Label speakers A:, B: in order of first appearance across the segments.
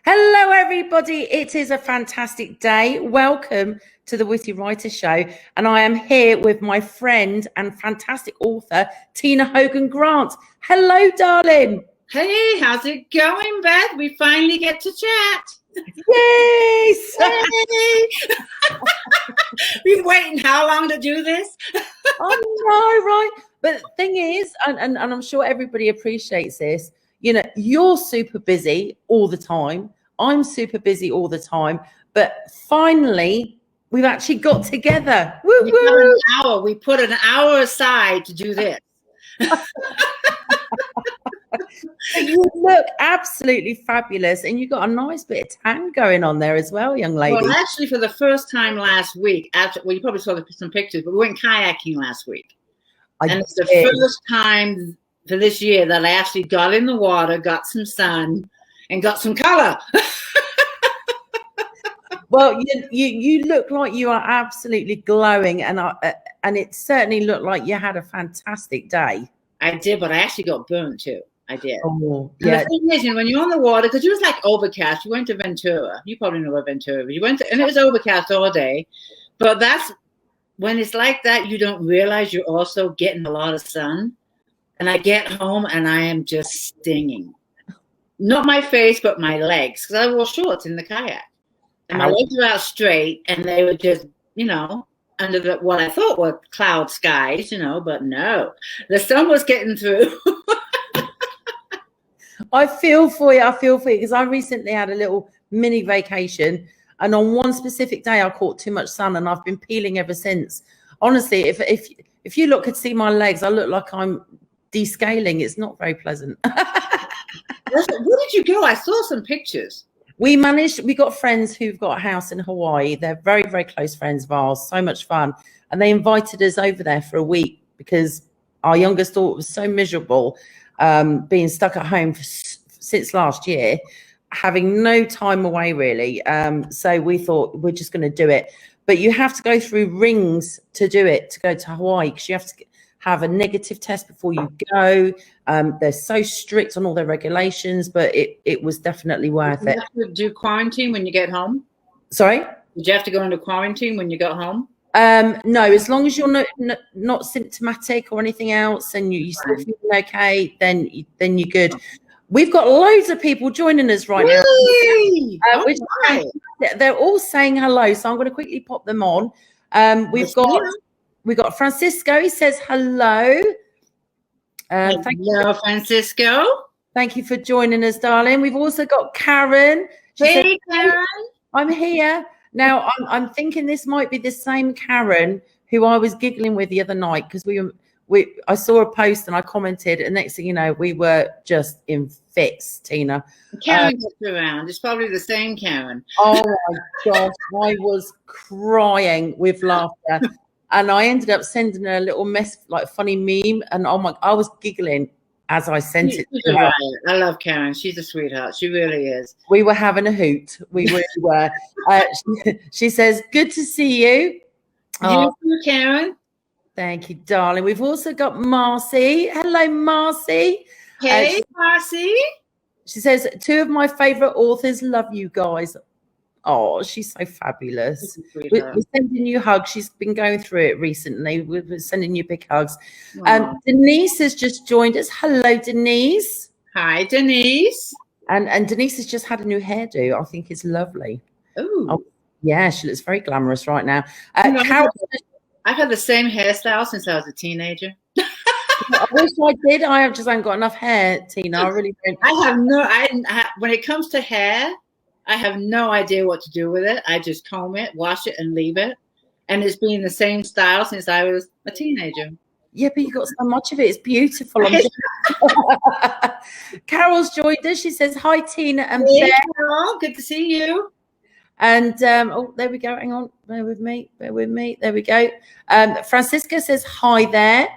A: Hello, everybody. It is a fantastic day. Welcome to the Witty Writer Show. And I am here with my friend and fantastic author, Tina Hogan Grant. Hello, darling.
B: Hey, how's it going, Beth? We finally get to chat.
A: Yes.
B: Hey. We've been waiting how long to do this?
A: I know, right? But the thing is, and I'm sure everybody appreciates this, you know, you're super busy all the time. I'm super busy all the time. But finally, we've actually got together. Woo,
B: We
A: woo.
B: got an hour. We put an hour aside to do this.
A: You look absolutely fabulous, and you've got a nice bit of tan going on there as well, young lady.
B: Well, actually, for the first time last week, you probably saw some pictures, but we went kayaking last week. And it's the first time for this year that I actually got in the water, got some sun, and got some color.
A: Well, you look like you are absolutely glowing, and it certainly looked like you had a fantastic day.
B: I did, but I actually got burnt too. I did.
A: Oh,
B: yeah. The thing is, when you're on the water, because it was like overcast. You went to Ventura. You probably know where Ventura is. You went to, and it was overcast all day. But that's when it's like that, you don't realize you're also getting a lot of sun. And I get home and I am just stinging. Not my face, but my legs, because I wore shorts in the kayak. And my legs were out straight, and they were just, under what I thought were cloud skies, but no, the sun was getting through.
A: I feel for you because I recently had a little mini vacation, and on one specific day I caught too much sun, and I've been peeling ever since. Honestly, if you could see my legs, I look like I'm descaling. It's not very pleasant.
B: Where did you go? I saw some pictures.
A: We got friends who've got a house in Hawaii. They're very, very close friends of ours. So much fun. And they invited us over there for a week because our youngest daughter was so miserable, being stuck at home since last year, having no time away really. So we thought we're just going to do it. But you have to go through rings to do it, to go to Hawaii, because you have to have a negative test before you go. They're so strict on all their regulations, but it was definitely worth it.
B: Did you have to do quarantine when you get home?
A: Sorry?
B: Did you have to go into quarantine when you got home?
A: No, as long as you're not symptomatic or anything else, and you still feel okay, then you're good. We've got loads of people joining us right now. They're all saying hello, so I'm going to quickly pop them on. We've got Francisco. He says hello.
B: Thank you, Francisco.
A: Thank you for joining us, darling. We've also got Karen.
B: Hey, Karen.
A: I'm here. Now, I'm thinking this might be the same Karen who I was giggling with the other night, because I saw a post and I commented, and next thing you know, we were just in fits, Tina.
B: Karen gets around. It's probably the same Karen.
A: Oh my gosh, I was crying with laughter. And I ended up sending her a little funny meme, and I was giggling as I sent it to her.
B: I love Karen. She's a sweetheart. She really is.
A: We were having a hoot. We really were. She says, "Good to see you."
B: You too, Karen.
A: Thank you, darling. We've also got Marcy. Hello, Marcy.
B: Hey, Marcy.
A: She says, "Two of my favorite authors. Love you guys." Oh, she's so fabulous. We're sending you hugs. She's been going through it recently. We're sending you big hugs. Denise has just joined us. Hello, Denise.
B: Hi, Denise.
A: And Denise has just had a new hairdo. I think it's lovely.
B: Ooh.
A: Oh, yeah, she looks very glamorous right now.
B: Carol, I've had the same hairstyle since I was a teenager.
A: I wish I did. I just haven't got enough hair, Tina. I really don't.
B: When it comes to hair, I have no idea what to do with it. I just comb it, wash it, and leave it. And it's been the same style since I was a teenager.
A: Yeah, but you got so much of it. It's beautiful. Carol's joined us. She says, "Hi, Tina and
B: Hey, Carol. Good to see you."
A: And there we go. Hang on. Bear with me. There we go. Francisca says, "Hi there."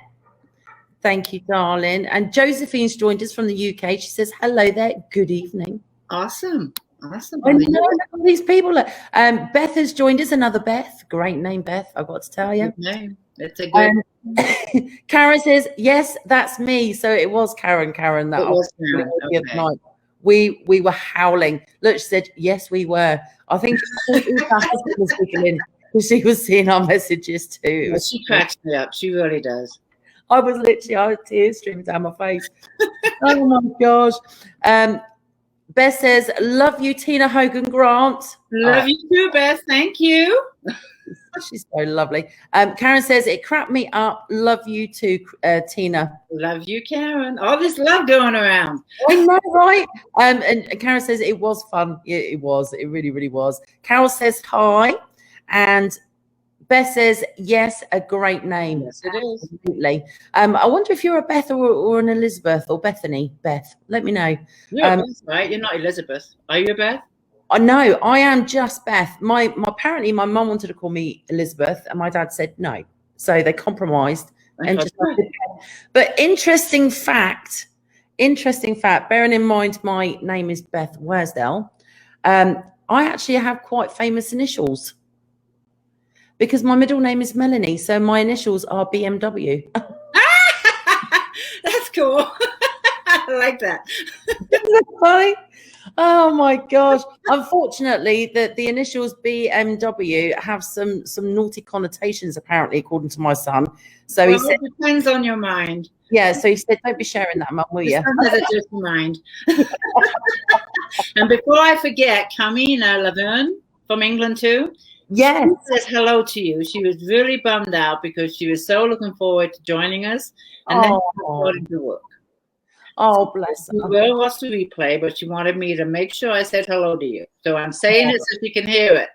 A: Thank you, darling. And Josephine's joined us from the UK. She says, "Hello there. Good evening."
B: Awesome.
A: I know all these people. Beth has joined us. Another Beth. Great name, Beth. I've got to tell you.
B: Good name. It's a good.
A: Karen says, "Yes, that's me." So it was Karen that
B: the other night.
A: we were howling. Look, she said, yes, we were. I think it was her husband was giggling because she was seeing our messages too.
B: She cracks me up. She really does.
A: I had tears streaming down my face. Oh my gosh. Beth says, love you, Tina Hogan Grant.
B: Love you too, Beth. Thank you.
A: She's so lovely. Karen says, it cracked me up. Love you too, Tina.
B: Love you, Karen. All this love going around.
A: I know, right? And Karen says, it was fun. Yeah, it was. It really, really was. Carol says, hi. And Beth says, yes, a great name.
B: Yes, it is.
A: Absolutely. I wonder if you're a Beth or an Elizabeth or Bethany. Beth, let me know.
B: You're Beth, right? You're not Elizabeth. Are you a Beth?
A: No, I am just Beth. Apparently my mum wanted to call me Elizabeth and my dad said no. So they compromised and just but interesting fact, bearing in mind my name is Beth Worsdale, I actually have quite famous initials because my middle name is Melanie. So my initials are BMW.
B: That's cool. I like that.
A: Isn't that funny? Oh my gosh. Unfortunately, the initials BMW have some naughty connotations, apparently, according to my son. So he said,
B: it depends on your mind.
A: Yeah, so he said, don't be sharing that, Mum, will you?
B: Has a dirty mind. And before I forget, Carmina Laverne from England too.
A: Yes.
B: She says hello to you. She was really bummed out because she was so looking forward to joining us. And then she started to work.
A: Oh, bless her.
B: We will watch the replay, but she wanted me to make sure I said hello to you. So I'm saying it so you can hear it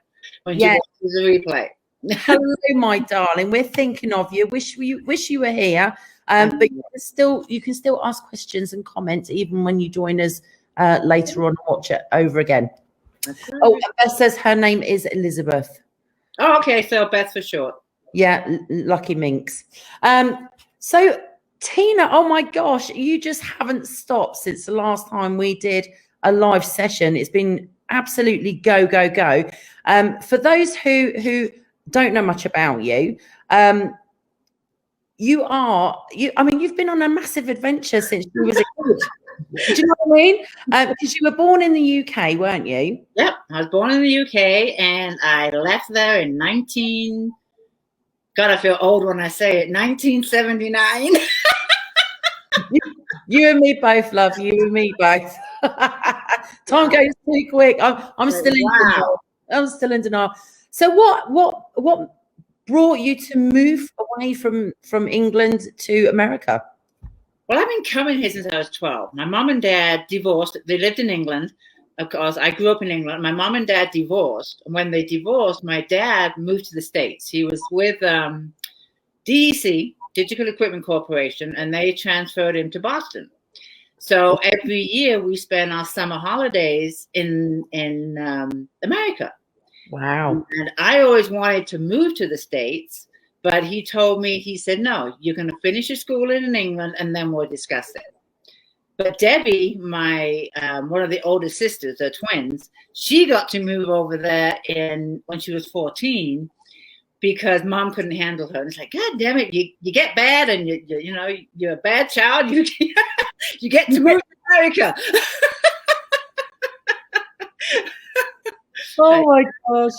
B: when she watches the replay.
A: Hello, my darling. We're thinking of you. Wish you were here. But you can still ask questions and comment even when you join us later on and watch it over again. Oh, Beth says her name is Elizabeth.
B: Oh, okay. So Beth for short.
A: Yeah, lucky minx. So Tina, oh my gosh, you just haven't stopped since the last time we did a live session. It's been absolutely go, go, go. For those who don't know much about you, you've been on a massive adventure since you was a kid. Do you know what I mean? Because you were born in the UK, weren't you?
B: Yep, I was born in the UK and I left there in God, I feel old when I say it, 1979.
A: You and me both, love. You and me both. Time goes too quick. I'm still in denial. I'm still in denial. So what brought you to move away from England to America?
B: Well, I've been coming here since I was 12. My mom and dad divorced. They lived in England. Of course, I grew up in England. My mom and dad divorced. And when they divorced, my dad moved to the States. He was with DEC, Digital Equipment Corporation, and they transferred him to Boston. So every year we spend our summer holidays in America.
A: Wow.
B: And I always wanted to move to the States, but he told me, he said, no, you're going to finish your schooling in England and then we'll discuss it. But Debbie, my one of the older sisters, they're twins, she got to move over there when she was 14 because mom couldn't handle her. And it's like, God damn it, you get bad and you're a bad child. You get to move to America.
A: Oh my gosh.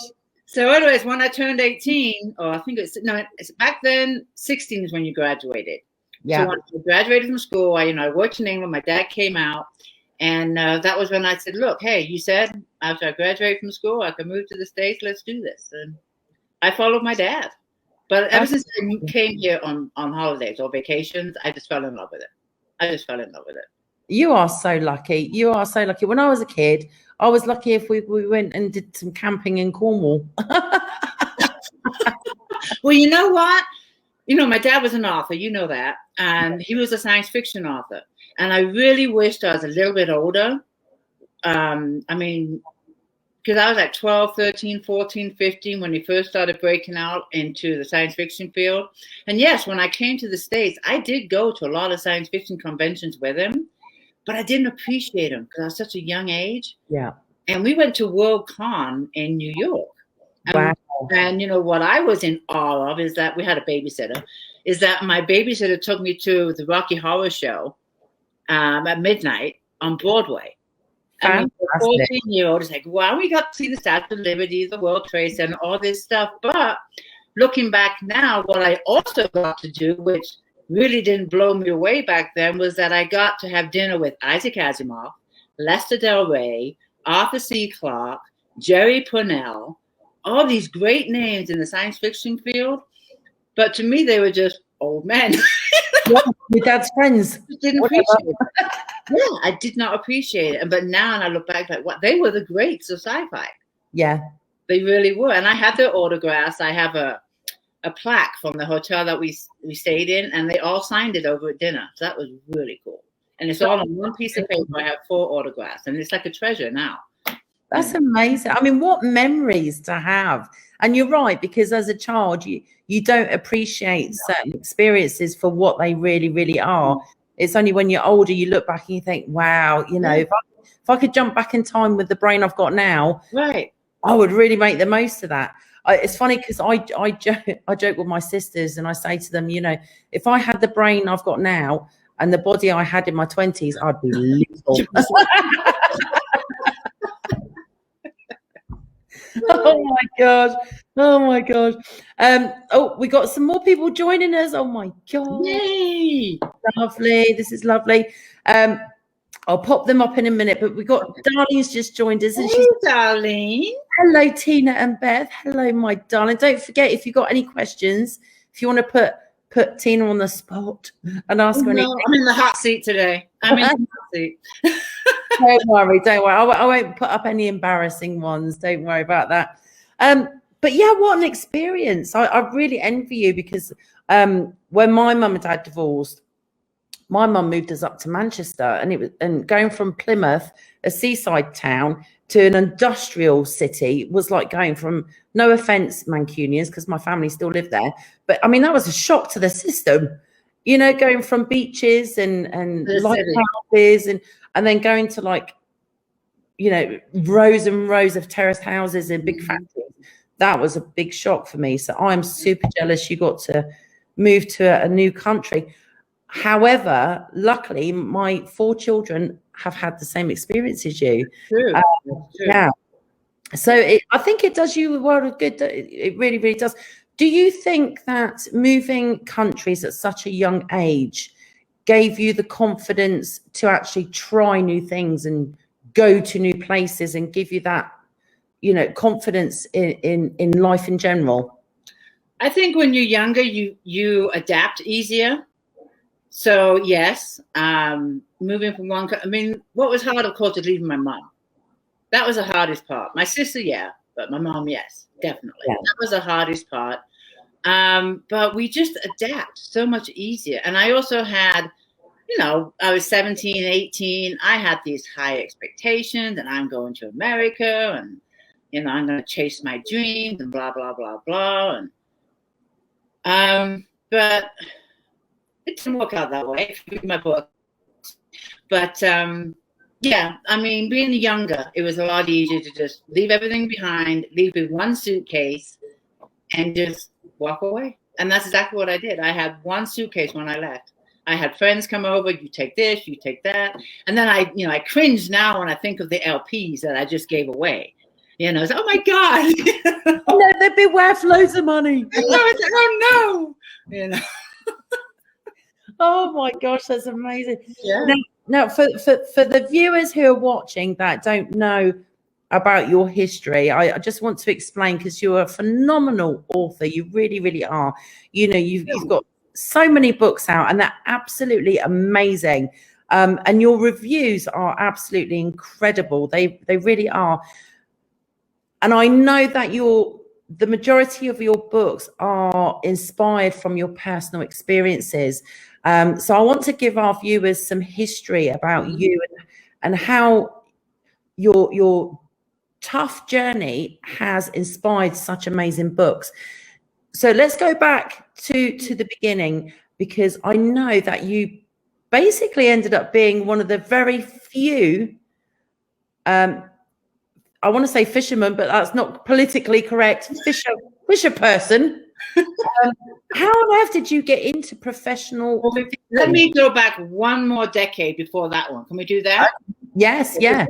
B: So anyways, when I turned 18, or I think it's back then, 16 is when you graduated.
A: Yeah.
B: So when I graduated from school, I worked in England. My dad came out, and that was when I said, "Look, hey, you said after I graduate from school, I could move to the States. Let's do this." And I followed my dad. But ever since I came here on holidays or vacations, I just fell in love with it.
A: You are so lucky. You are so lucky. When I was a kid, I was lucky if we went and did some camping in Cornwall.
B: Well, you know what? My dad was an author, you know that, and he was a science fiction author. And I really wished I was a little bit older. Because I was like 12, 13, 14, 15 when he first started breaking out into the science fiction field. And yes, when I came to the States, I did go to a lot of science fiction conventions with him, but I didn't appreciate him because I was such a young age.
A: Yeah.
B: And we went to Worldcon in New York.
A: Wow.
B: And what I was in awe of is that we had a babysitter, is that my babysitter took me to the Rocky Horror Show at midnight on Broadway. I mean, for 14-year-old, it's like, wow, we got to see the Statue of Liberty, the World Trade Center, all this stuff. But looking back now, what I also got to do, which really didn't blow me away back then, was that I got to have dinner with Isaac Asimov, Lester Del Rey, Arthur C. Clarke, Jerry Pournelle, all these great names in the science fiction field. But to me, they were just old men.
A: Your dad's friends.
B: Didn't appreciate it. Yeah, I did not appreciate it. But now, and I look back, like, what, they were the greats of sci-fi.
A: Yeah,
B: they really were. And I have their autographs. I have a plaque from the hotel that we stayed in, and they all signed it over at dinner. So that was really cool. And it's all on one piece of paper. I have 4 autographs, and it's like a treasure now.
A: That's amazing. I mean, what memories to have. And you're right, because as a child, you don't appreciate certain experiences for what they really, really are. It's only when you're older, you look back and you think, wow, you know, if I could jump back in time with the brain I've got now,
B: right,
A: I would really make the most of that. It's funny because I joke with my sisters and I say to them, you know, if I had the brain I've got now and the body I had in my 20s, I'd be lethal. Oh my god! Oh my god! Oh, we got some more people joining us. Oh my god!
B: Yay!
A: Lovely. This is lovely. I'll pop them up in a minute, but we got Darlene's just joined us. And
B: hey, Darlene.
A: Hello, Tina and Beth. Hello, my darling. Don't forget, if you've got any questions, if you want to put Tina on the spot and ask her anything.
B: I'm in the hot seat today. I'm in the hot seat.
A: Don't worry. I won't put up any embarrassing ones. Don't worry about that. But yeah, what an experience. I really envy you because when my mum and dad divorced, my mum moved us up to Manchester, and going from Plymouth, a seaside town, to an industrial city was like going from, no offense, Mancunians, because my family still lived there, but I mean that was a shock to the system. You know, going from beaches and lighthouses and then going to, like, you know, rows and rows of terraced houses and big factories. That was a big shock for me. So I'm super jealous you got to move to a new country. However, luckily, my 4 children have had the same experience as you.
B: True.
A: Yeah. So I think it does you a world of good. It really, really does. Do you think that moving countries at such a young age gave you the confidence to actually try new things and go to new places and give you that, you know, confidence in life in general?
B: I think when you're younger, you adapt easier. So yes, moving from one, I mean, what was hard, of course, is leaving my mom. That was the hardest part. My sister, yeah, but my mom, yes, definitely. Yeah. That was the hardest part. But we just adapt so much easier. And I also had, you know, I was 17, 18. I had these high expectations, and I'm going to America, and, you know, I'm going to chase my dreams and blah, blah, blah, blah. And, but it didn't work out that way. If you read my book. But yeah, I mean, being younger, it was a lot easier to just leave everything behind, leave with one suitcase, and just walk away. And that's exactly what I did. I had one suitcase when I left. I had friends come over. You take this, you take that, and then I cringe now when I think of the LPs that I just gave away. You know, it's, oh my God!
A: No, they'd be worth loads of money.
B: Oh no! You know.
A: Oh my gosh, that's amazing.
B: Yeah.
A: Now for the viewers who are watching that don't know about your history, I just want to explain, because you're a phenomenal author. You really, really are. You know, you've got so many books out, and they're absolutely amazing. And your reviews are absolutely incredible. They really are. And I know that the majority of your books are inspired from your personal experiences. So I want to give our viewers some history about you and how your tough journey has inspired such amazing books. So let's go back to the beginning, because I know that you basically ended up being one of the very few, I want to say fisherman, but that's not politically correct, fisher person. How on earth did you get into professional?
B: Let me go back one more decade before that one. Can we do that?
A: Yes, yeah.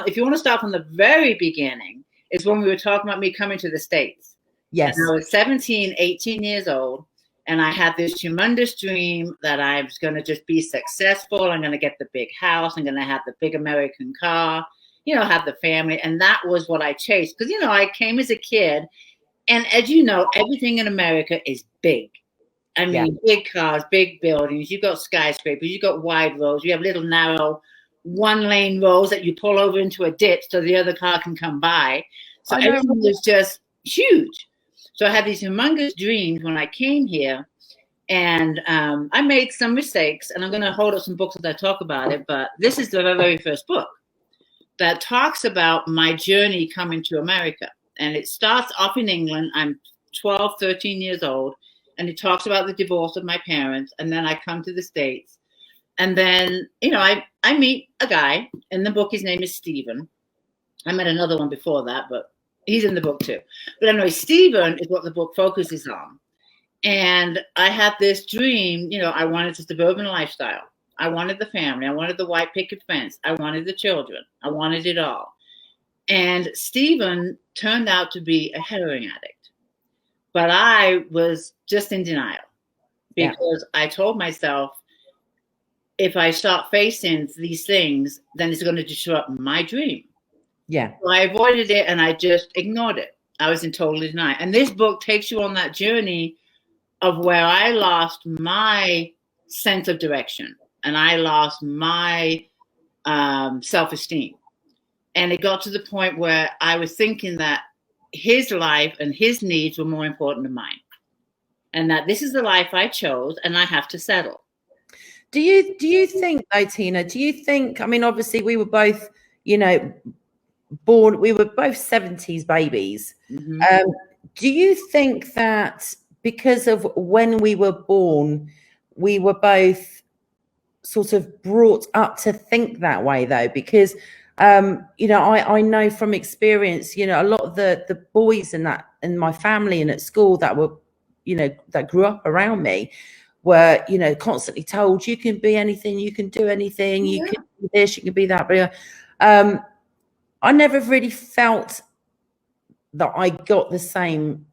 B: If you want to start from the very beginning, it's when we were talking about me coming to the States.
A: Yes.
B: And I was 17, 18 years old. And I had this humongous dream that I was going to just be successful. I'm going to get the big house. I'm going to have the big American car, have the family. And that was what I chased. Because, I came as a kid. And as you know, everything in America is big. I mean, big cars, big buildings. You've got skyscrapers. You've got wide roads. You have little narrow one-lane roads that you pull over into a ditch so the other car can come by. So everything was just huge. So I had these humongous dreams when I came here, and I made some mistakes, and I'm going to hold up some books as I talk about it, but this is the very first book that talks about my journey coming to America. And it starts off in England. I'm 12, 13 years old, and it talks about the divorce of my parents, and then I come to the States. And then, I meet a guy. In the book, his name is Stephen. I met another one before that, but he's in the book too. But anyway, Stephen is what the book focuses on. And I had this dream, I wanted the suburban lifestyle. I wanted the family. I wanted the white picket fence. I wanted the children. I wanted it all. And Stephen turned out to be a heroin addict. But I was just in denial because I told myself, if I start facing these things, then it's going to disrupt my dream.
A: Yeah.
B: So I avoided it and I just ignored it. I was in total denial. And this book takes you on that journey of where I lost my sense of direction and I lost my self-esteem. And it got to the point where I was thinking that his life and his needs were more important than mine. And that this is the life I chose and I have to settle.
A: Do you think though, Tina, I mean, obviously we were both, born, we were both 70s babies.
B: Mm-hmm.
A: Do you think that because of when we were born, we were both sort of brought up to think that way though? Because, I know from experience, a lot of the boys in my family and at school that were, that grew up around me were, constantly told you can be anything, you can do anything, you can do this, you can be that. But I never really felt that I got the same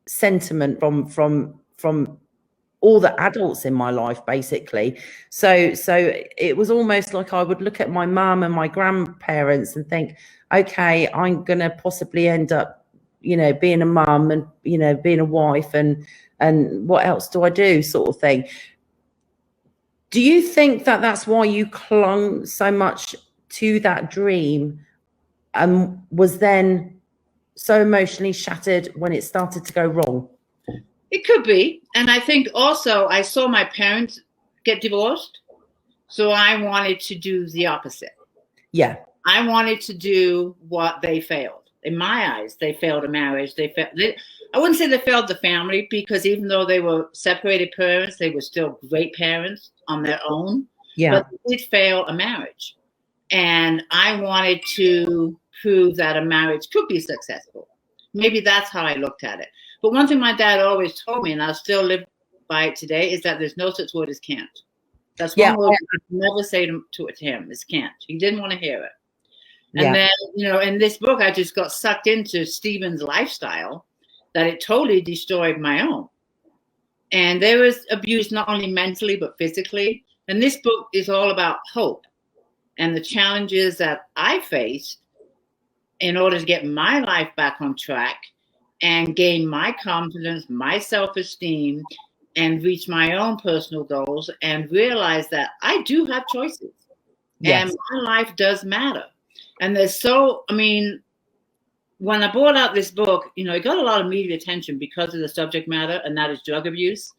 A: sentiment from all the adults in my life, basically. So it was almost like I would look at my mum and my grandparents and think, okay, I'm gonna possibly end up, being a mum and being a wife and what else do I do, sort of thing. Do you think that that's why you clung so much to that dream and was then so emotionally shattered when it started to go wrong?
B: It could be. And I think also I saw my parents get divorced. So I wanted to do the opposite.
A: Yeah.
B: I wanted to do what they failed. In my eyes, they failed a marriage. I wouldn't say they failed the family because even though they were separated parents, they were still great parents on their own.
A: Yeah.
B: But they did fail a marriage. And I wanted to prove that a marriage could be successful. Maybe that's how I looked at it. But one thing my dad always told me, and I still live by it today, is that there's no such word as can't. That's one word I never say to him is can't. He didn't want to hear it. And then, in this book, I just got sucked into Stephen's lifestyle that it totally destroyed my own. And there was abuse not only mentally, but physically. And this book is all about hope and the challenges that I faced in order to get my life back on track and gain my confidence, my self-esteem, and reach my own personal goals and realize that I do have choices. Yes. And my life does matter. And when I brought out this book, it got a lot of media attention because of the subject matter, and that is drug abuse.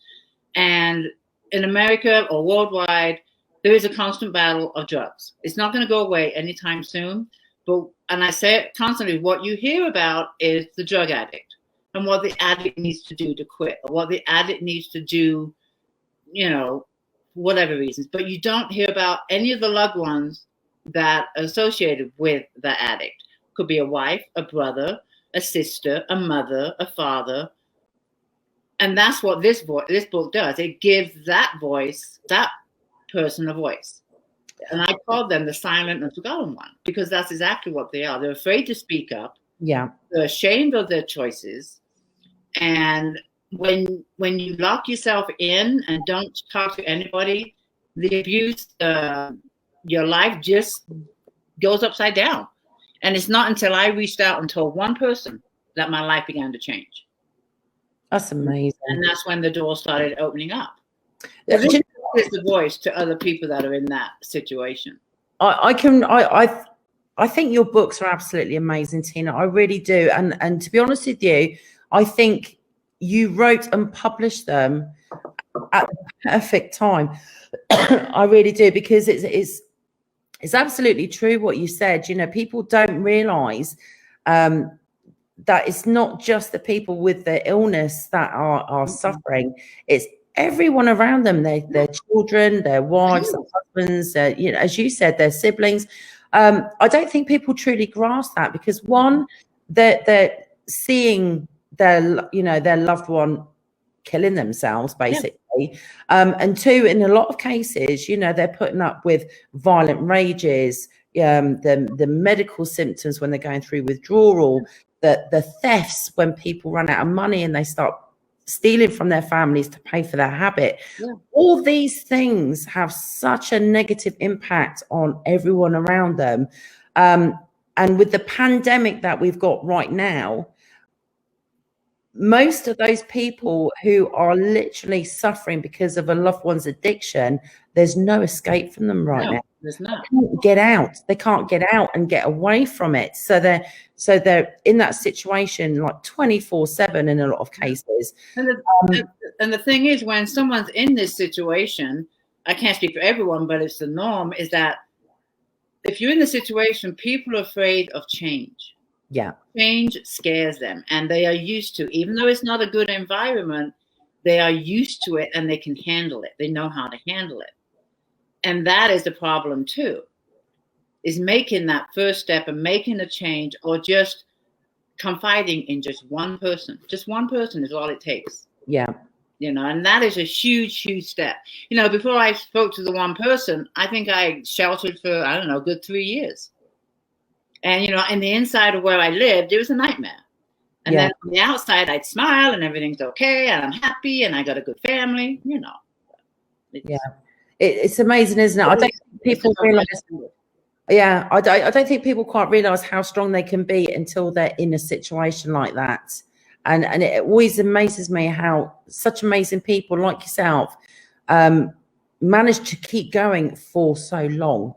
B: And in America or worldwide, there is a constant battle of drugs. It's not going to go away anytime soon. And I say it constantly, what you hear about is the drug addict and what the addict needs to do to quit, or what the addict needs to do, whatever reasons. But you don't hear about any of the loved ones that are associated with the addict. Could be a wife, a brother, a sister, a mother, a father. And that's what this book does. It gives that person a voice. And I called them the silent and forgotten one, because that's exactly what they are. They're afraid to speak up.
A: Yeah.
B: They're ashamed of their choices. And when you lock yourself in and don't talk to anybody, the abuse, your life just goes upside down. And it's not until I reached out and told one person that my life began to change.
A: That's amazing.
B: And that's when the door started opening up. It's the voice to other people that are in that situation.
A: I think your books are absolutely amazing, Tina. I really do. And to be honest with you, I think you wrote and published them at the perfect time. I really do, because it's absolutely true what you said. You know, people don't realize that it's not just the people with the illness that are suffering. It's everyone around them, their children, their wives, their husbands, you know, as you said, their siblings. I don't think people truly grasp that, because one, they're seeing their loved one killing themselves, basically. And two, in a lot of cases, you know, they're putting up with violent rages, the medical symptoms when they're going through withdrawal, the thefts when people run out of money and they start stealing from their families to pay for their habit. All these things have such a negative impact on everyone around them. And with the pandemic that we've got right now, most of those people who are literally suffering because of a loved one's addiction, there's no escape from them right now.
B: There's not.
A: They can't get out. They can't get out and get away from it. So they're in that situation like 24/7 in a lot of cases.
B: And the thing is, when someone's in this situation, I can't speak for everyone, but it's the norm, is that if you're in the situation, people are afraid of change.
A: Yeah.
B: Change scares them, and they are used to, even though it's not a good environment, they are used to it and they can handle it. They know how to handle it. And that is the problem too, is making that first step and making a change, or just confiding in just one person. Just one person is all it takes.
A: Yeah.
B: You know, and that is a huge, huge step. You know, before I spoke to the one person, I think I sheltered for, I don't know, a good 3 years. And, you know, in the inside of where I lived, it was a nightmare. And then on the outside, I'd smile and everything's okay and I'm happy and I got a good family, you know.
A: It's amazing, isn't it? I don't think people realize. Yeah, I don't think people quite realize how strong they can be until they're in a situation like that. And it always amazes me how such amazing people like yourself manage to keep going for so long.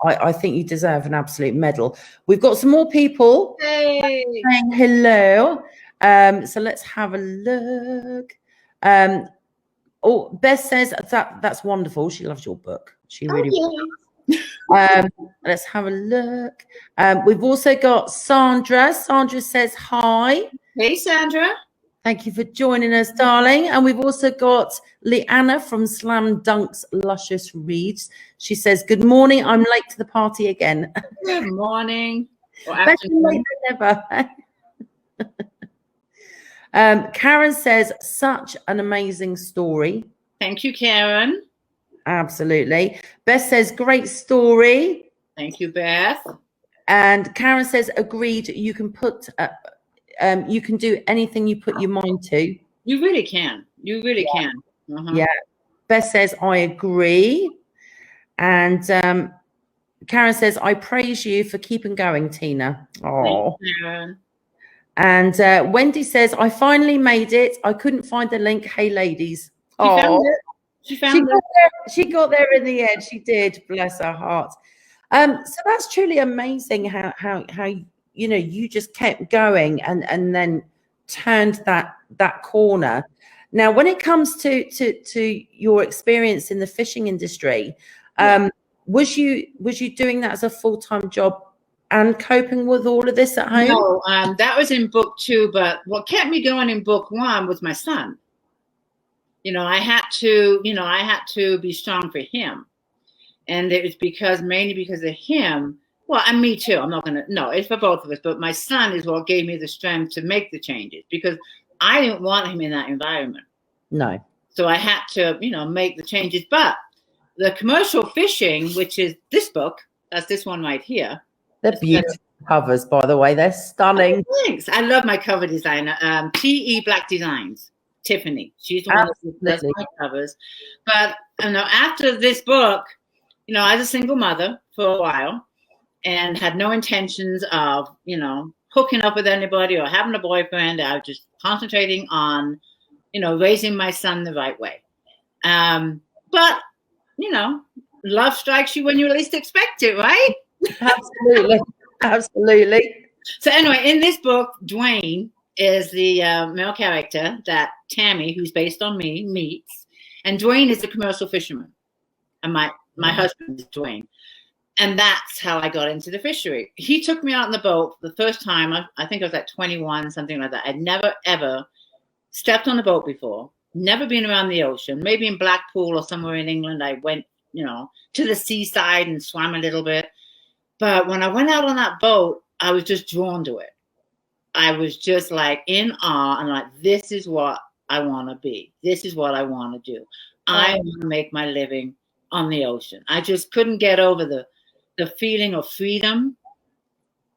A: I think you deserve an absolute medal. We've got some more people saying hello. So let's have a look. Beth says that's wonderful. She loves your book. She really does. Let's have a look. We've also got Sandra. Sandra says hi.
B: Hey, Sandra.
A: Thank you for joining us, darling. And we've also got Leanna from Slam Dunk's Luscious Reads. She says, good morning. I'm late to the party again.
B: Good morning.
A: Better late than never. Karen says, such an amazing story.
B: Thank you, Karen.
A: Absolutely. Beth says, great story.
B: Thank you, Beth.
A: And Karen says, agreed. You can put... you can do anything you put your mind to.
B: You really can. You really can.
A: Yeah. Beth says, I agree. And Karen says, I praise you for keeping going, Tina. Oh.
B: Karen.
A: And Wendy says, I finally made it. I couldn't find the link. Hey, ladies.
B: She found it.
A: She got there in the end. She did. Bless her heart. So that's truly amazing how you know, you just kept going and then turned that corner. Now, when it comes to your experience in the fishing industry, was you doing that as a full-time job and coping with all of this at home?
B: No, that was in book 2, but what kept me going in book 1 was my son. You know, I had to be strong for him. And it was mainly because of him. Well, and me too. I'm not going to, no, it's for both of us. But my son is what gave me the strength to make the changes, because I didn't want him in that environment.
A: No.
B: So I had to, you know, make the changes. But the commercial fishing, which is this book, that's this one right here.
A: They're beautiful covers, by the way. They're stunning.
B: Oh, thanks. I love my cover designer, T.E. Black Designs, Tiffany. She's the one that does my covers. But after this book, I was a single mother for a while and had no intentions of, hooking up with anybody or having a boyfriend. I was just concentrating on, raising my son the right way. But, love strikes you when you least expect it, right?
A: Absolutely. Absolutely.
B: So anyway, in this book, Dwayne is the male character that Tammy, who's based on me, meets. And Dwayne is a commercial fisherman. And my husband is Dwayne. And that's how I got into the fishery. He took me out on the boat the first time. I think I was like 21, something like that. I'd never, ever stepped on a boat before. Never been around the ocean. Maybe in Blackpool or somewhere in England, I went, to the seaside and swam a little bit. But when I went out on that boat, I was just drawn to it. I was just like in awe and like, this is what I want to be. This is what I want to do. I want to make my living on the ocean. I just couldn't get over the feeling of freedom,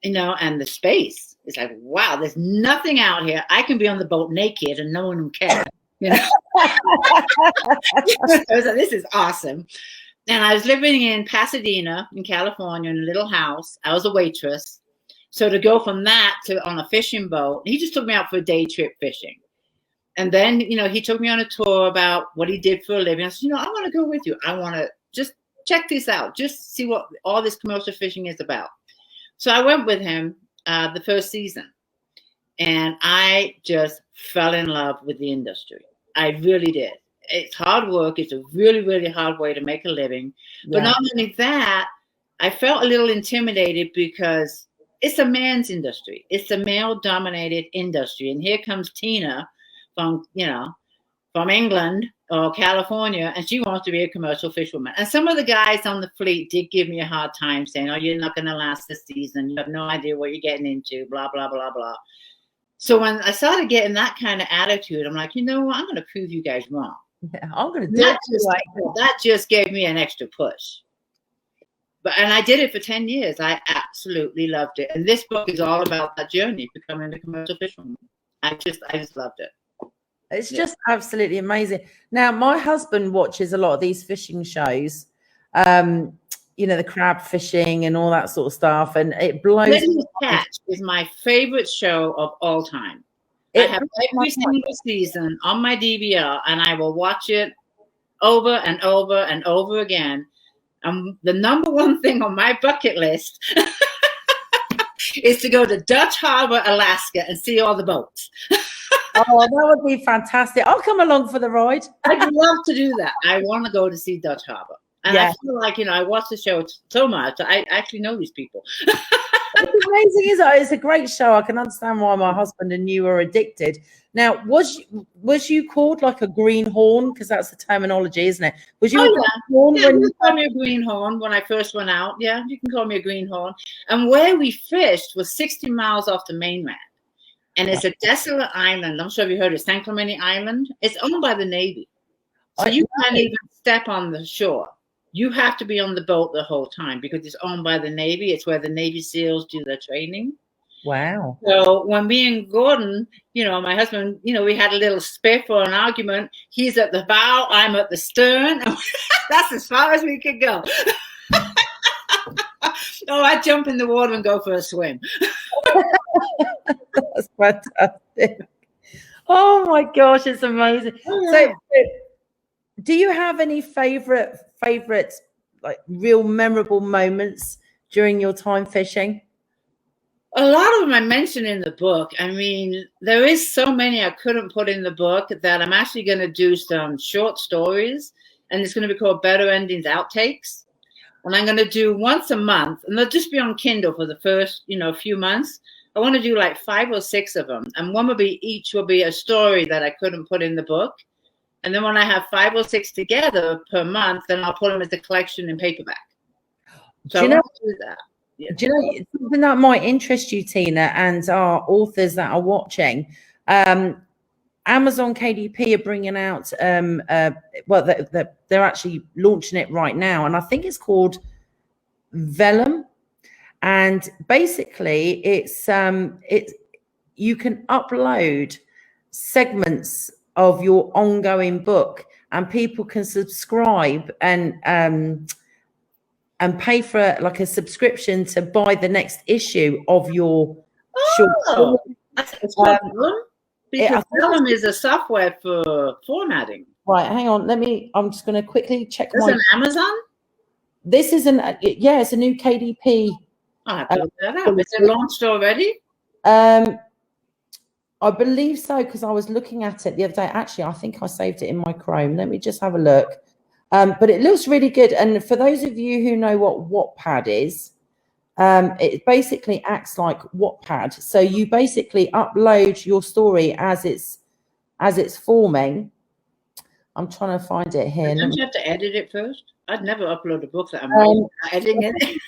B: and the space. It's like, wow, there's nothing out here. I can be on the boat naked and no one will care. I was like, this is awesome. And I was living in Pasadena in California in a little house. I was a waitress. So to go from that to on a fishing boat, he just took me out for a day trip fishing. And then, he took me on a tour about what he did for a living. I said, I want to go with you. I want to just check this out, just see what all this commercial fishing is about. So I went with him the first season. And I just fell in love with the industry. I really did. It's hard work. It's a really, really hard way to make a living. Yeah. But not only that, I felt a little intimidated because it's a man's industry. It's a male-dominated industry. And here comes Tina from England or California, and she wants to be a commercial fisherwoman. And some of the guys on the fleet did give me a hard time saying, you're not going to last this season. You have no idea what you're getting into, blah, blah, blah, blah. So when I started getting that kind of attitude, I'm like, I'm going to prove you guys wrong.
A: Yeah, I'm going to do it.
B: That just gave me an extra push. And I did it for 10 years. I absolutely loved it. And this book is all about that journey, becoming a commercial fisherwoman. I just loved it.
A: It's just absolutely amazing. Now, my husband watches a lot of these fishing shows, the crab fishing and all that sort of stuff. And it blows.
B: Little Catch is my favorite show of all time. I have every single season on my DVR, and I will watch it over and over and over again. The number one thing on my bucket list is to go to Dutch Harbor, Alaska, and see all the boats.
A: Oh, that would be fantastic. I'll come along for the ride.
B: I'd love to do that. I want to go to see Dutch Harbor. And I feel like, I watch the show so much. I actually know these people.
A: It's amazing, isn't it? It's a great show. I can understand why my husband and you are addicted. Now, was you called like a greenhorn? Because that's the terminology, isn't it? Was you a greenhorn?
B: Yeah, you call me a greenhorn when I first went out. Yeah, you can call me a greenhorn. And where we fished was 60 miles off the mainland. And it's a desolate island. I'm sure you heard of San Clemente Island. It's owned by the Navy. So you can't even step on the shore. You have to be on the boat the whole time because it's owned by the Navy. It's where the Navy SEALs do their training.
A: Wow.
B: So when me and Gordon, my husband, we had a little spiff or an argument. He's at the bow, I'm at the stern. That's as far as we could go. I jump in the water and go for a swim.
A: That's fantastic. Oh my gosh, it's amazing. Oh, yeah. So do you have any favorite like real memorable moments during your time fishing?
B: A lot of them I mentioned in the book. I mean, there is so many I couldn't put in the book that I'm actually going to do some short stories, and it's going to be called Better Endings Outtakes. And I'm going to do once a month, and they'll just be on Kindle for the first, few months. I want to do like 5 or 6 of them, and each will be a story that I couldn't put in the book. And then when I have 5 or 6 together per month, then I'll put them as a collection in paperback. So
A: do
B: do that. Yeah.
A: Do you know something that might interest you, Tina, and our authors that are watching? Amazon KDP are bringing out, well, they're actually launching it right now, and I think it's called Vellum. And basically, it's you can upload segments of your ongoing book, and people can subscribe and pay for like a subscription to buy the next issue of your short story.
B: It's called Vellum? Because Vellum is a software for formatting.
A: Right, hang on. I'm just going to quickly check.
B: Is it on Amazon?
A: This is it's a new KDP.
B: I'll have to look that up. Is it launched already?
A: I believe so, because I was looking at it the other day. Actually, I think I saved it in my Chrome. Let me just have a look. But it looks really good. And for those of you who know what Wattpad is, it basically acts like Wattpad. So you basically upload your story as it's forming. I'm trying to find it here.
B: Don't you have to edit it first? I'd never upload a book that I'm editing it.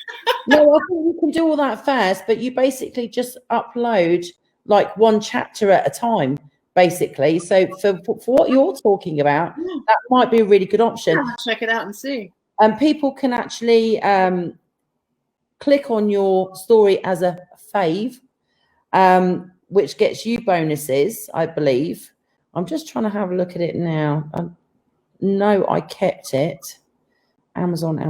A: No, I think you can do all that first, but you basically just upload like one chapter at a time, basically. So for what you're talking about, that might be a really good option.
B: I'll check it out and see.
A: And people can actually click on your story as a fave, which gets you bonuses, I believe. I'm just trying to have a look at it now. No, I kept it. Amazon. I